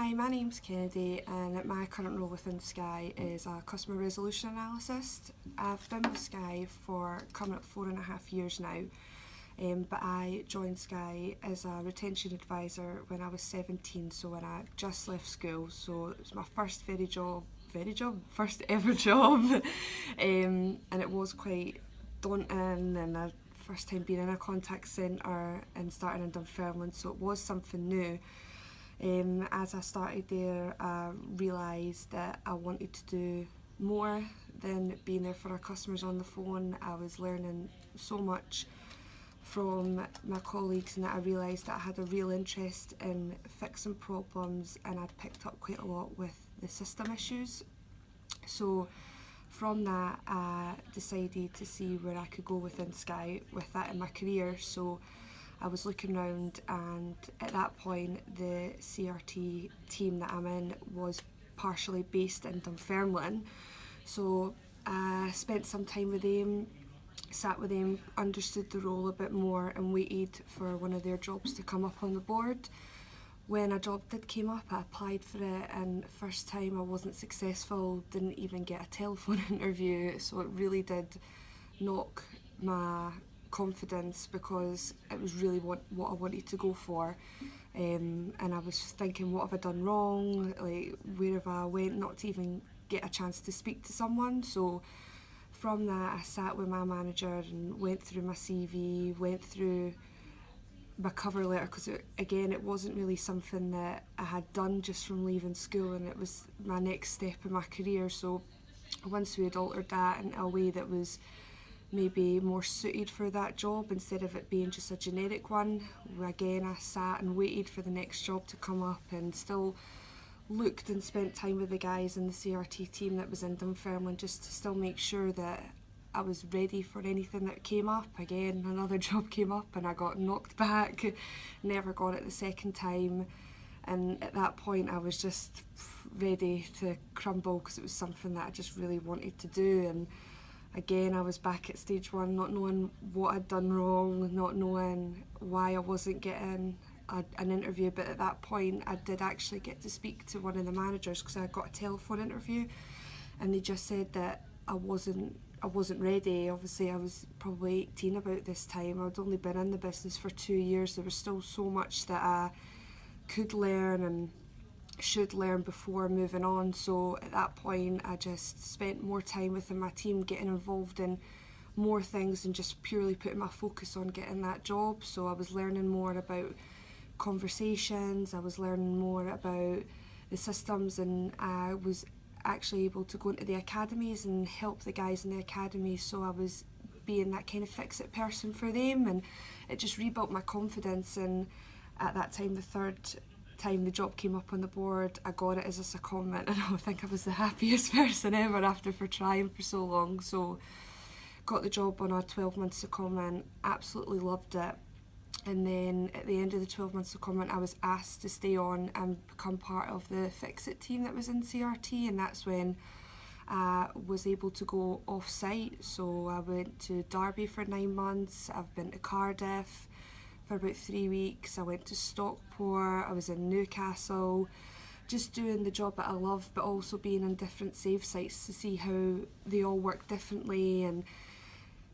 Hi, my name's Kennedy and my current role within Sky is a customer resolution analyst. I've been with Sky for coming up 4.5 years now, but I joined Sky as a retention advisor when I was 17, so when I just left school, so it was my first first ever job, and it was quite daunting, and a first time being in a contact centre and starting in Dunfermline, so it was something new. As I started there, I realised that I wanted to do more than being there for our customers on the phone. I was learning so much from my colleagues, and that I realised that I had a real interest in fixing problems, and I'd picked up quite a lot with the system issues. So from that, I decided to see where I could go within Sky with that in my career. So I was looking around, and at that point the CRT team that I'm in was partially based in Dunfermline, so I spent some time with them, sat with them, understood the role a bit more and waited for one of their jobs to come up on the board. When a job did come up, I applied for it, and first time I wasn't successful, didn't even get a telephone interview, so it really did knock my confidence, because it was really what I wanted to go for, and I was thinking, what have I done wrong, like where have I went not to even get a chance to speak to someone. So from that, I sat with my manager and went through my CV, went through my cover letter, because it wasn't really something that I had done just from leaving school, and it was my next step in my career. So once we had altered that in a way that was maybe more suited for that job, instead of it being just a generic one, again I sat and waited for the next job to come up, and still looked and spent time with the guys in the CRT team that was in Dunfermline, just to still make sure that I was ready for anything that came up. Again, another job came up and I got knocked back, never got it the second time, and at that point I was just ready to crumble, because it was something that I just really wanted to do. And again, I was back at stage one, not knowing what I'd done wrong, not knowing why I wasn't getting an interview. But at that point, I did actually get to speak to one of the managers, because I got a telephone interview, and they just said that I wasn't ready. Obviously, I was probably 18 about this time. I'd only been in the business for 2 years. There was still so much that I could learn and should learn before moving on. So at that point, I just spent more time within my team, getting involved in more things and just purely putting my focus on getting that job. So I was learning more about conversations, I was learning more about the systems, and I was actually able to go into the academies and help the guys in the academies. So I was being that kind of fix-it person for them, and it just rebuilt my confidence. And at that time, the third time the job came up on the board, I got it as a secondment, and I think I was the happiest person ever for trying for so long. So got the job on a 12-month secondment, absolutely loved it, and then at the end of the 12-month secondment I was asked to stay on and become part of the fix-it team that was in CRT, and that's when I was able to go off-site. So I went to Derby for 9 months, I've been to Cardiff for about 3 weeks, I went to Stockport, I was in Newcastle, just doing the job that I love, but also being in different save sites to see how they all work differently and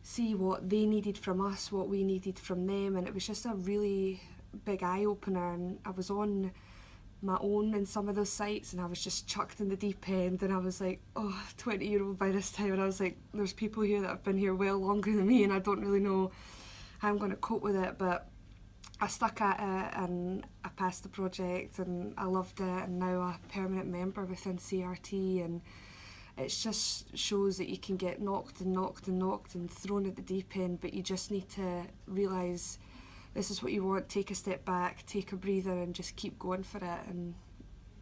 see what they needed from us, what we needed from them. And it was just a really big eye-opener, and I was on my own in some of those sites, and I was just chucked in the deep end, and I was like, 20-year-old by this time, and I was like, there's people here that have been here well longer than me, and I don't really know how I'm going to cope with it. But I stuck at it, and I passed the project, and I loved it, and now I'm a permanent member within CRT, and it just shows that you can get knocked and thrown at the deep end, but you just need to realise this is what you want, take a step back, take a breather, and just keep going for it, and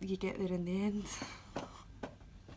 you get there in the end.